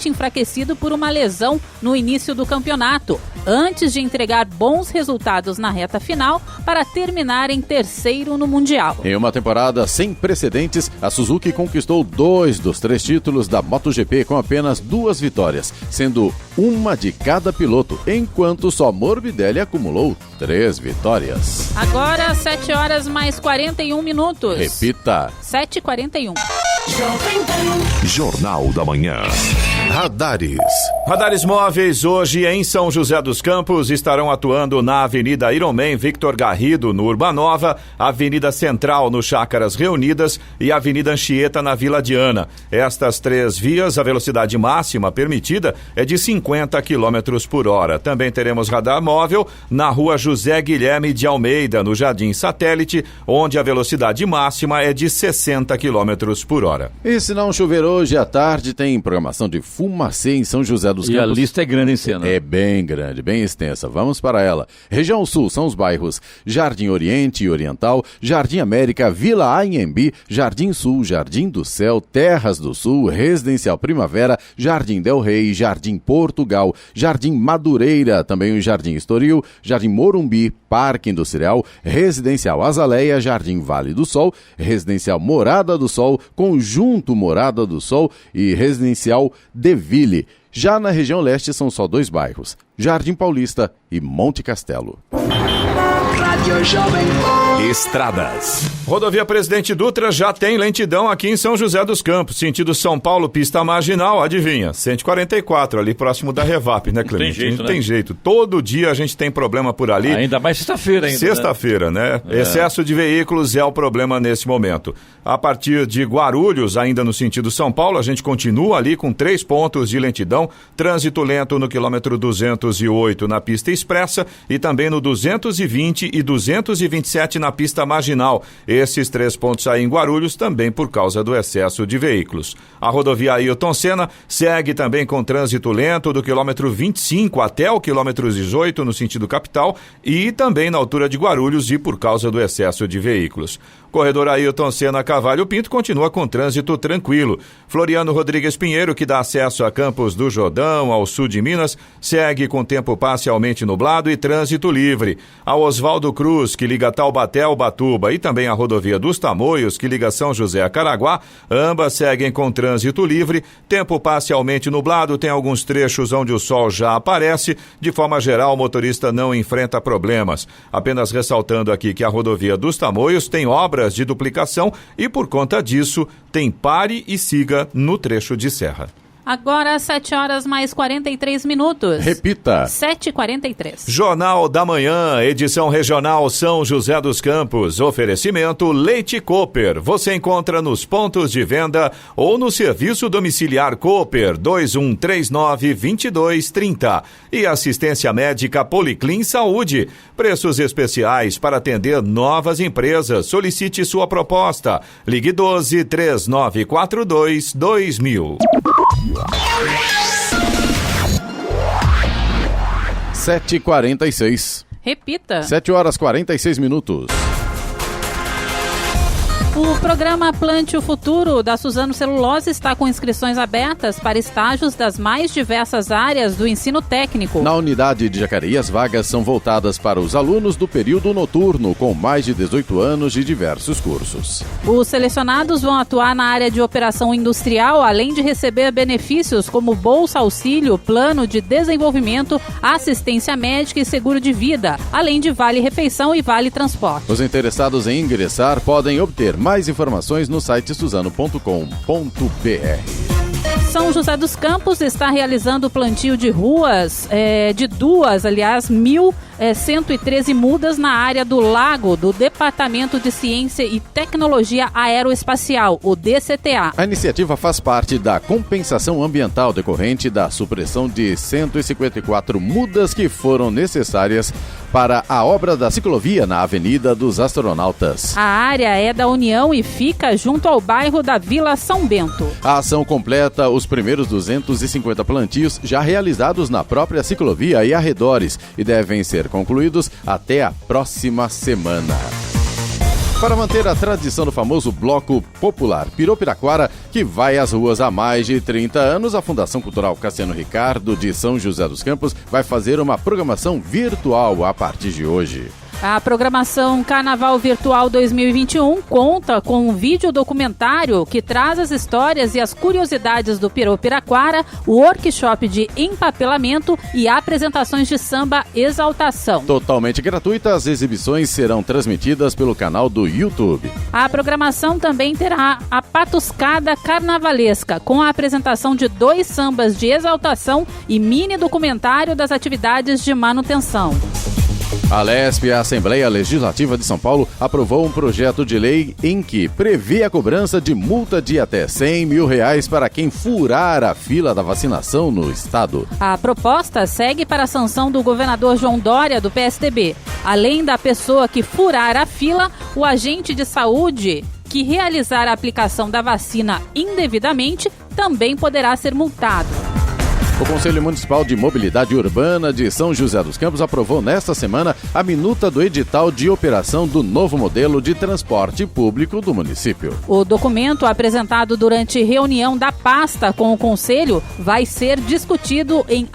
[SPEAKER 3] enfraquecido por uma lesão no início do campeonato, antes de entregar bons resultados na reta final para terminar em terceiro no Mundial.
[SPEAKER 2] Em uma temporada sem precedentes, a Suzuki conquistou 2 dos 3 títulos da MotoGP com apenas 2 vitórias, sendo uma de cada piloto, enquanto só Morbidelli acumulou 3 vitórias.
[SPEAKER 3] Agora, 7h mais 41.
[SPEAKER 2] Repita.
[SPEAKER 3] 7h41.
[SPEAKER 1] Jornal da Manhã.
[SPEAKER 2] Radares.
[SPEAKER 6] Radares móveis hoje em São José dos Campos estarão atuando na Avenida Ironman Victor Garrido, no Urbanova, Avenida Central, no Chácaras Reunidas e Avenida Anchieta, na Vila Diana. Estas 3 vias, a velocidade máxima permitida é de 50 km por hora. Também teremos radar móvel na Rua José Guilherme de Almeida, no Jardim Satélite, onde a velocidade máxima é de 60 km por hora.
[SPEAKER 2] E se não chover hoje à tarde, tem programação de fumacê em São José dos Campos.
[SPEAKER 4] E a lista é grande em cena.
[SPEAKER 2] É bem grande, bem extensa. Vamos para ela. Região Sul são os bairros Jardim Oriente e Oriental, Jardim América, Vila Anhembi, Jardim Sul, Jardim do Céu, Terras do Sul, Residencial Primavera, Jardim Del Rey, Jardim Portugal, Jardim Madureira, também o Jardim Estoril, Jardim Morumbi, Parque Industrial, Residencial Azaleia, Jardim Vale do Sol, Residencial Morada do Sol, Conjunto Morada do Sol e Residencial Deville. Já na região leste são só 2 bairros, Jardim Paulista e Monte Castelo.
[SPEAKER 1] Estradas.
[SPEAKER 6] Rodovia Presidente Dutra já tem lentidão aqui em São José dos Campos, sentido São Paulo, pista marginal, adivinha, 144, ali próximo da Revap, né, Clemente?
[SPEAKER 4] Não
[SPEAKER 6] tem jeito. Todo dia a gente tem problema por ali.
[SPEAKER 4] Ainda mais sexta-feira ainda.
[SPEAKER 6] Sexta-feira, né? Excesso de veículos é o problema nesse momento. A partir de Guarulhos, ainda no sentido São Paulo, a gente continua ali com 3 pontos de lentidão, trânsito lento no quilômetro 208 na pista expressa e também no 220 e 227 na pista marginal. Esses 3 pontos aí em Guarulhos também por causa do excesso de veículos. A rodovia Ailton Senna segue também com trânsito lento do quilômetro 25 até o quilômetro 18 no sentido capital e também na altura de Guarulhos e por causa do excesso de veículos. Corredor Ailton Senna Cavalho Pinto continua com trânsito tranquilo. Floriano Rodrigues Pinheiro, que dá acesso a Campos do Jordão, ao sul de Minas, segue com tempo parcialmente nublado e trânsito livre. A Oswaldo Cruz, que liga Taubaté ao Batuba, e também a rodovia dos Tamoios, que liga São José a Caraguá, ambas seguem com trânsito livre, tempo parcialmente nublado, tem alguns trechos onde o sol já aparece. De forma geral, o motorista não enfrenta problemas. Apenas ressaltando aqui que a rodovia dos Tamoios tem obras obras de duplicação e, por conta disso, tem pare e siga no trecho de serra.
[SPEAKER 3] Agora, 7 horas mais 43 minutos.
[SPEAKER 2] Repita.
[SPEAKER 3] 7h43.
[SPEAKER 6] Jornal da Manhã, edição regional São José dos Campos. Oferecimento Leite Cooper. Você encontra nos pontos de venda ou no serviço domiciliar Cooper 2139-2230. E assistência médica Policlin Saúde. Preços especiais para atender novas empresas. Solicite sua proposta. Ligue 12-3942-2000.
[SPEAKER 2] 7h46.
[SPEAKER 3] Repita.
[SPEAKER 2] 7 horas 46 minutos.
[SPEAKER 3] O programa Plante o Futuro da Suzano Celulose está com inscrições abertas para estágios das mais diversas áreas do ensino técnico.
[SPEAKER 2] Na unidade de Jacareí, as vagas são voltadas para os alunos do período noturno, com mais de 18 anos de diversos cursos.
[SPEAKER 3] Os selecionados vão atuar na área de operação industrial, além de receber benefícios como Bolsa Auxílio, Plano de Desenvolvimento, Assistência Médica e Seguro de Vida, além de Vale Refeição e Vale Transporte.
[SPEAKER 2] Os interessados em ingressar podem obter mais informações no site suzano.com.br.
[SPEAKER 3] São José dos Campos está realizando o plantio de ruas, 1.113 mudas na área do Lago do Departamento de Ciência e Tecnologia Aeroespacial, o DCTA.
[SPEAKER 2] A iniciativa faz parte da compensação ambiental decorrente da supressão de 154 mudas que foram necessárias para a obra da ciclovia na Avenida dos Astronautas.
[SPEAKER 3] A área é da União e fica junto ao bairro da Vila São Bento.
[SPEAKER 2] A ação completa os primeiros 250 plantios já realizados na própria ciclovia e arredores e devem ser concluídos até a próxima semana. Para manter a tradição do famoso Bloco Popular Piropiraquara, que vai às ruas há mais de 30 anos, a Fundação Cultural Cassiano Ricardo de São José dos Campos vai fazer uma programação virtual a partir de hoje.
[SPEAKER 3] A programação Carnaval Virtual 2021 conta com um vídeo documentário que traz as histórias e as curiosidades do Piropiraquara, o workshop de empapelamento e apresentações de samba Exaltação.
[SPEAKER 2] Totalmente gratuita, as exibições serão transmitidas pelo canal do YouTube.
[SPEAKER 3] A programação também terá a Patuscada Carnavalesca, com a apresentação de 2 sambas de exaltação e mini documentário das atividades de manutenção.
[SPEAKER 2] A Lesp, a Assembleia Legislativa de São Paulo, aprovou um projeto de lei em que prevê a cobrança de multa de até R$100 mil para quem furar a fila da vacinação no estado.
[SPEAKER 3] A proposta segue para a sanção do governador João Dória, do PSDB. Além da pessoa que furar a fila, o agente de saúde que realizar a aplicação da vacina indevidamente também poderá ser multado.
[SPEAKER 2] O Conselho Municipal de Mobilidade Urbana de São José dos Campos aprovou nesta semana a minuta do edital de operação do novo modelo de transporte público do município.
[SPEAKER 3] O documento, apresentado durante reunião da pasta com o Conselho, vai ser discutido em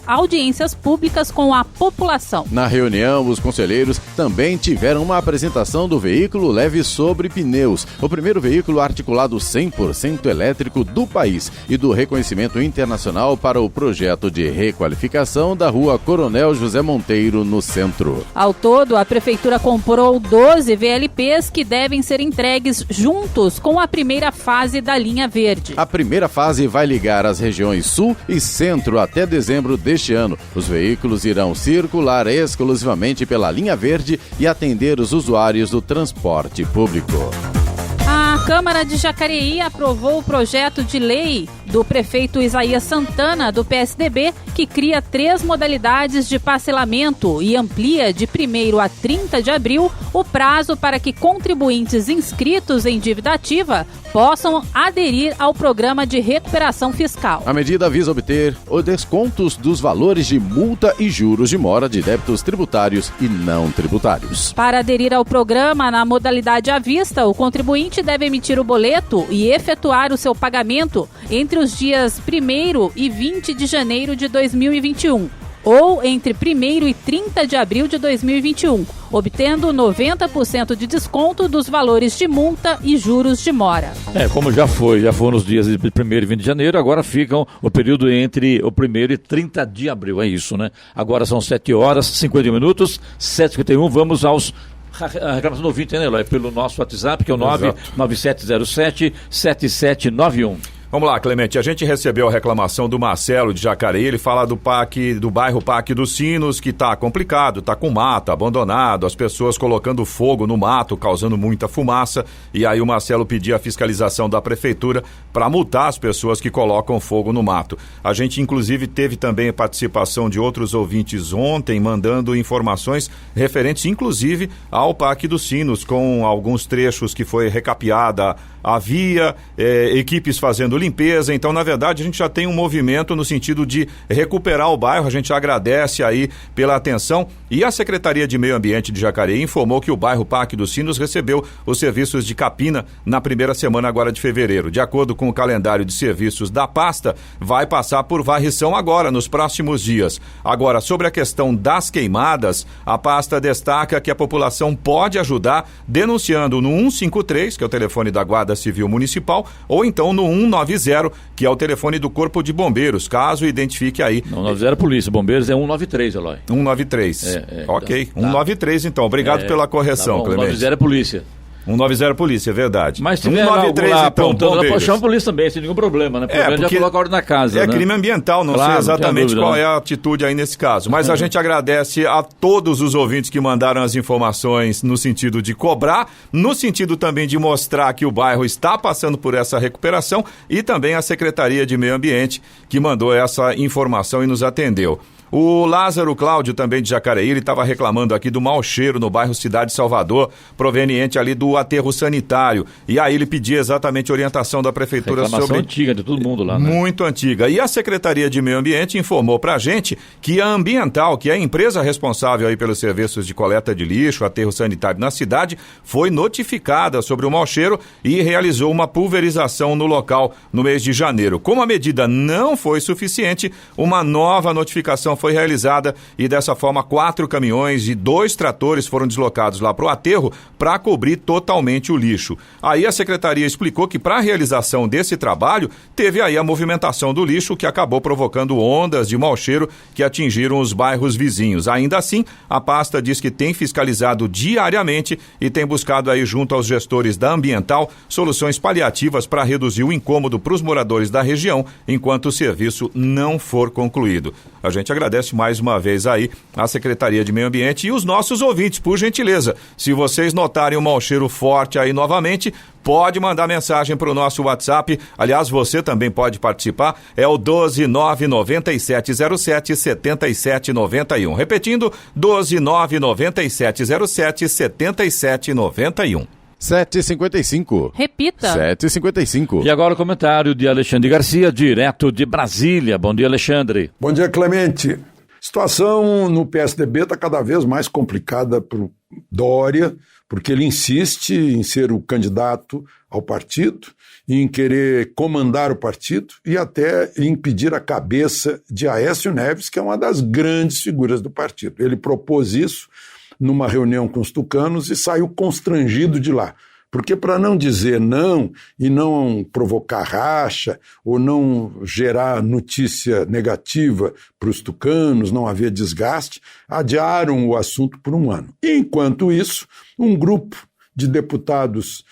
[SPEAKER 3] audiências públicas com a população.
[SPEAKER 2] Na reunião, os conselheiros também tiveram uma apresentação do veículo leve sobre pneus, o primeiro veículo articulado 100% elétrico do país, e do reconhecimento internacional para o projeto de requalificação da Rua Coronel José Monteiro, no centro.
[SPEAKER 3] Ao todo, a Prefeitura comprou 12 VLPs que devem ser entregues juntos com a primeira fase da linha verde.
[SPEAKER 2] A primeira fase vai ligar as regiões sul e centro até dezembro deste ano. Os veículos irão circular exclusivamente pela linha verde e atender os usuários do transporte público.
[SPEAKER 3] A Câmara de Jacareí aprovou o projeto de lei do prefeito Isaías Santana, do PSDB, que cria 3 modalidades de parcelamento e amplia de 1º a 30 de abril o prazo para que contribuintes inscritos em dívida ativa possam aderir ao programa de recuperação fiscal.
[SPEAKER 2] A medida visa obter os descontos dos valores de multa e juros de mora de débitos tributários e não tributários.
[SPEAKER 3] Para aderir ao programa na modalidade à vista, o contribuinte deve emitir o boleto e efetuar o seu pagamento entre os dias 1º e 20 de janeiro de 2021, ou entre 1º e 30 de abril de 2021, obtendo 90% de desconto dos valores de multa e juros de mora.
[SPEAKER 4] Como já foram nos dias de 1º e 20 de janeiro, agora ficam o período entre o 1º e 30 de abril, é isso, né? Agora são 7 horas, 51 minutos, 7h51, vamos aos A reclamação do ouvinte, né, Eloy? Pelo nosso WhatsApp, que é o 99707-7791.
[SPEAKER 6] Vamos lá, Clemente, a gente recebeu a reclamação do Marcelo de Jacareí, ele fala do bairro Parque dos Sinos, que tá complicado, tá com mato abandonado, as pessoas colocando fogo no mato, causando muita fumaça, e aí o Marcelo pediu a fiscalização da prefeitura para multar as pessoas que colocam fogo no mato. A gente, inclusive, teve também a participação de outros ouvintes ontem, mandando informações referentes, inclusive, ao Parque dos Sinos, com alguns trechos que foi recapeada a via, equipes fazendo limpeza. Então, na verdade, a gente já tem um movimento no sentido de recuperar o bairro. A gente agradece aí pela atenção, e a Secretaria de Meio Ambiente de Jacareí informou que o bairro Parque dos Sinos recebeu os serviços de capina na primeira semana agora de fevereiro. De acordo com o calendário de serviços da pasta, vai passar por varrição agora, nos próximos dias. Agora, sobre a questão das queimadas, a pasta destaca que a população pode ajudar denunciando no 153, que é o telefone da Guarda Civil Municipal, ou então no 190, que é o telefone do Corpo de Bombeiros, caso identifique aí.
[SPEAKER 4] 190 é Polícia, Bombeiros é 193, Eloy.
[SPEAKER 6] 193. Ok, tá. 193 então. Obrigado pela correção, tá, Clemente.
[SPEAKER 4] 190 é Polícia.
[SPEAKER 6] 190 Polícia, é verdade.
[SPEAKER 4] Mas se tiver 193, lá então, chama a polícia também, sem nenhum problema, né? Porque já coloca a ordem na casa,
[SPEAKER 6] é,
[SPEAKER 4] né?
[SPEAKER 6] Crime ambiental, não sei exatamente qual é a atitude aí nesse caso. Mas a gente agradece a todos os ouvintes que mandaram as informações no sentido de cobrar, no sentido também de mostrar que o bairro está passando por essa recuperação, e também a Secretaria de Meio Ambiente, que mandou essa informação e nos atendeu. O Lázaro Cláudio, também de Jacareí, ele estava reclamando aqui do mau cheiro no bairro Cidade Salvador, proveniente ali do aterro sanitário. E aí ele pedia exatamente orientação da prefeitura
[SPEAKER 4] reclamação
[SPEAKER 6] sobre...
[SPEAKER 4] antiga de todo mundo lá, né?
[SPEAKER 6] Muito antiga. E a Secretaria de Meio Ambiente informou pra gente que a Ambiental, que é a empresa responsável aí pelos serviços de coleta de lixo, aterro sanitário na cidade, foi notificada sobre o mau cheiro e realizou uma pulverização no local no mês de janeiro. Como a medida não foi suficiente, uma nova notificação foi realizada, e dessa forma 4 caminhões e 2 tratores foram deslocados lá para o aterro para cobrir totalmente o lixo. Aí a secretaria explicou que para a realização desse trabalho teve aí a movimentação do lixo, que acabou provocando ondas de mau cheiro que atingiram os bairros vizinhos. Ainda assim, a pasta diz que tem fiscalizado diariamente e tem buscado aí junto aos gestores da Ambiental soluções paliativas para reduzir o incômodo para os moradores da região enquanto o serviço não for concluído. A gente agradece mais uma vez aí a Secretaria de Meio Ambiente e os nossos ouvintes, por gentileza. Se vocês notarem um mau cheiro forte aí novamente, pode mandar mensagem para o nosso WhatsApp. Aliás, você também pode participar. É o 12997077791. Repetindo, 12997077791.
[SPEAKER 2] 7h55.
[SPEAKER 3] Repita.
[SPEAKER 2] 7h55.
[SPEAKER 4] E agora o comentário de Alexandre Garcia, direto de Brasília. Bom dia, Alexandre.
[SPEAKER 5] Bom dia, Clemente. Situação no PSDB está cada vez mais complicada para o Dória, porque ele insiste em ser o candidato ao partido, em querer comandar o partido e até em pedir a cabeça de Aécio Neves, que é uma das grandes figuras do partido. Ele propôs isso numa reunião com os tucanos e saiu constrangido de lá. Porque para não dizer não e não provocar racha ou não gerar notícia negativa para os tucanos, não haver desgaste, adiaram o assunto por um ano. E, enquanto isso, um grupo de deputados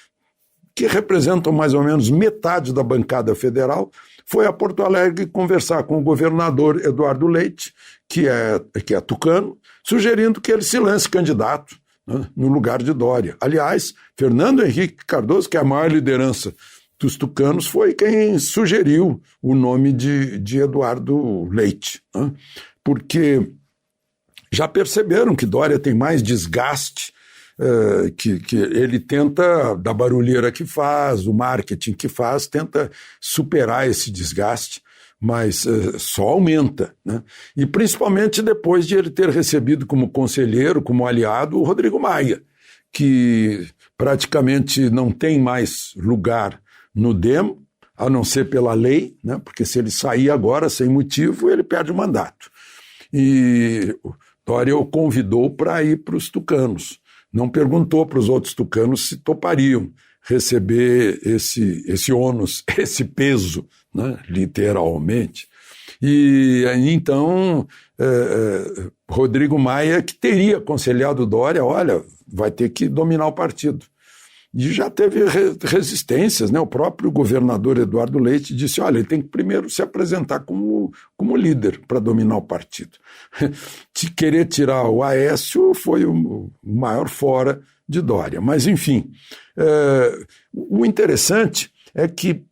[SPEAKER 5] que representam mais ou menos metade da bancada federal foi a Porto Alegre conversar com o governador Eduardo Leite, que é tucano, sugerindo que ele se lance candidato, né, no lugar de Dória. Aliás, Fernando Henrique Cardoso, que é a maior liderança dos tucanos, foi quem sugeriu o nome de Eduardo Leite, né, porque já perceberam que Dória tem mais desgaste, que ele tenta, da barulheira que faz, o marketing que faz, tenta superar esse desgaste, mas só aumenta, né? E principalmente depois de ele ter recebido como conselheiro, como aliado, o Rodrigo Maia, que praticamente não tem mais lugar no DEM, a não ser pela lei, né? Porque se ele sair agora sem motivo, ele perde o mandato. E Dória o convidou para ir para os tucanos. Não perguntou para os outros tucanos se topariam receber esse ônus, esse peso, né, literalmente. E então Rodrigo Maia, que teria aconselhado Dória, olha, vai ter que dominar o partido. E já teve resistências, né? O próprio governador Eduardo Leite disse, olha, ele tem que primeiro se apresentar como líder para dominar o partido. Se querer tirar o Aécio foi o maior fora de Dória. Mas, enfim, o interessante é que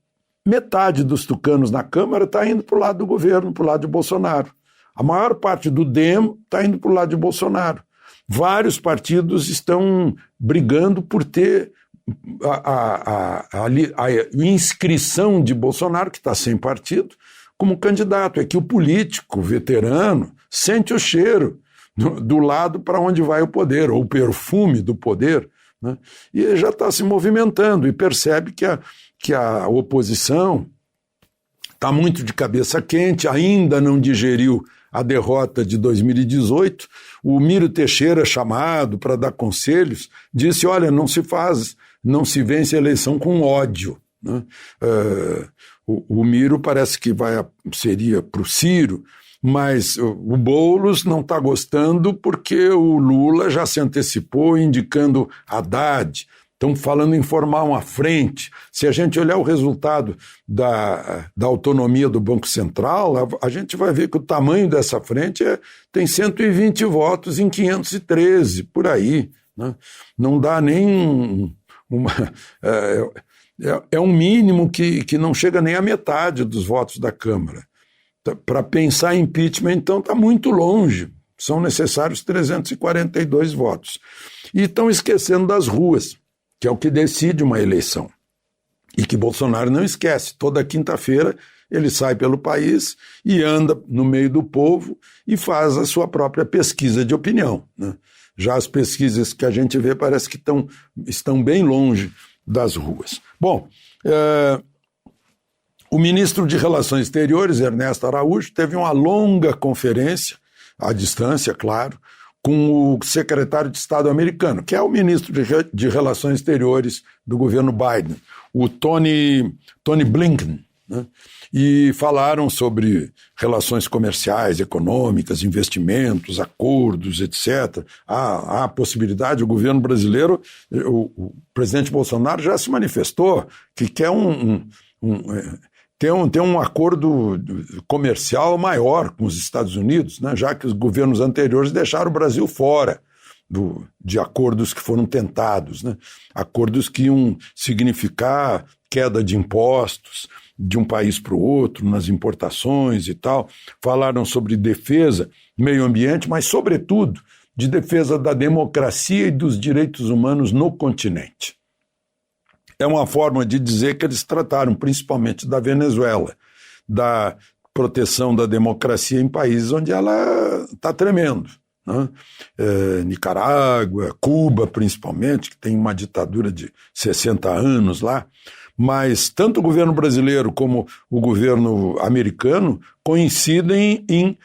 [SPEAKER 5] metade dos tucanos na Câmara está indo para o lado do governo, para o lado de Bolsonaro. A maior parte do DEM está indo para o lado de Bolsonaro. Vários partidos estão brigando por ter a inscrição de Bolsonaro, que está sem partido, como candidato. É que o político veterano sente o cheiro do lado para onde vai o poder, ou o perfume do poder, né? E já está se movimentando e percebe que a oposição está muito de cabeça quente, ainda não digeriu a derrota de 2018. O Miro Teixeira, chamado para dar conselhos, disse, olha, não se vence a eleição com ódio, né? O Miro parece que seria para o Ciro, mas o Boulos não está gostando porque o Lula já se antecipou indicando Haddad. Estão falando em formar uma frente. Se a gente olhar o resultado da autonomia do Banco Central, a gente vai ver que o tamanho dessa frente tem 120 votos em 513, por aí, né? Não dá nem é um mínimo que não chega nem à metade dos votos da Câmara. Para pensar em impeachment, então, está muito longe. São necessários 342 votos. E estão esquecendo das ruas, que é o que decide uma eleição. E que Bolsonaro não esquece. Toda quinta-feira ele sai pelo país e anda no meio do povo e faz a sua própria pesquisa de opinião, né? Já as pesquisas que a gente vê parece que estão bem longe das ruas. Bom, o ministro de Relações Exteriores, Ernesto Araújo, teve uma longa conferência, à distância, claro, com o secretário de Estado americano, que é o ministro de Relações Exteriores do governo Biden, o Tony Blinken, né? E falaram sobre relações comerciais, econômicas, investimentos, acordos, etc. Há a possibilidade, o governo brasileiro, o presidente Bolsonaro já se manifestou que quer ter um acordo comercial maior com os Estados Unidos, né? Já que os governos anteriores deixaram o Brasil fora de acordos que foram tentados, né? Acordos que iam significar queda de impostos de um país para o outro, nas importações e tal. Falaram sobre defesa, meio ambiente, mas, sobretudo, de defesa da democracia e dos direitos humanos no continente. É uma forma de dizer que eles trataram principalmente da Venezuela, da proteção da democracia em países onde ela está tremendo, né? Nicarágua, Cuba principalmente, que tem uma ditadura de 60 anos lá, mas tanto o governo brasileiro como o governo americano coincidem em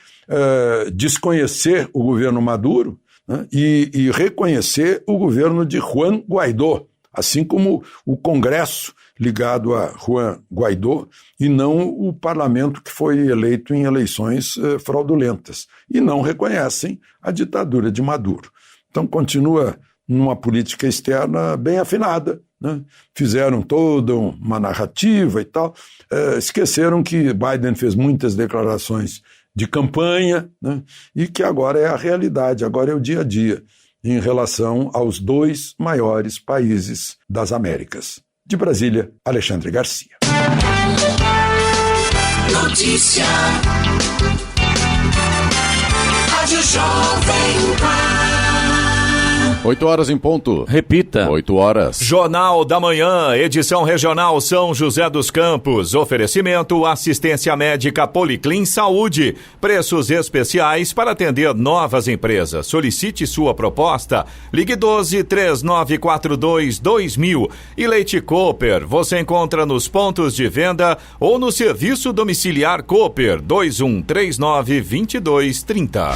[SPEAKER 5] desconhecer o governo Maduro, né? e reconhecer o governo de Juan Guaidó, assim como o Congresso ligado a Juan Guaidó e não o parlamento que foi eleito em eleições fraudulentas, e não reconhecem a ditadura de Maduro. Então continua numa política externa bem afinada, né? Fizeram toda uma narrativa e tal, esqueceram que Biden fez muitas declarações de campanha, né? E que agora é a realidade, agora é o dia a dia, em relação aos dois maiores países das Américas. De Brasília, Alexandre Garcia.
[SPEAKER 10] Notícia. Rádio Jovem Pan.
[SPEAKER 2] 8 horas em ponto.
[SPEAKER 4] Repita.
[SPEAKER 2] 8 horas.
[SPEAKER 6] Jornal da Manhã, edição regional São José dos Campos. Oferecimento assistência médica Policlin Saúde. Preços especiais para atender novas empresas. Solicite sua proposta. Ligue 12-3942-2000. E Leite Cooper. Você encontra nos pontos de venda ou no serviço domiciliar Cooper 2139-2230.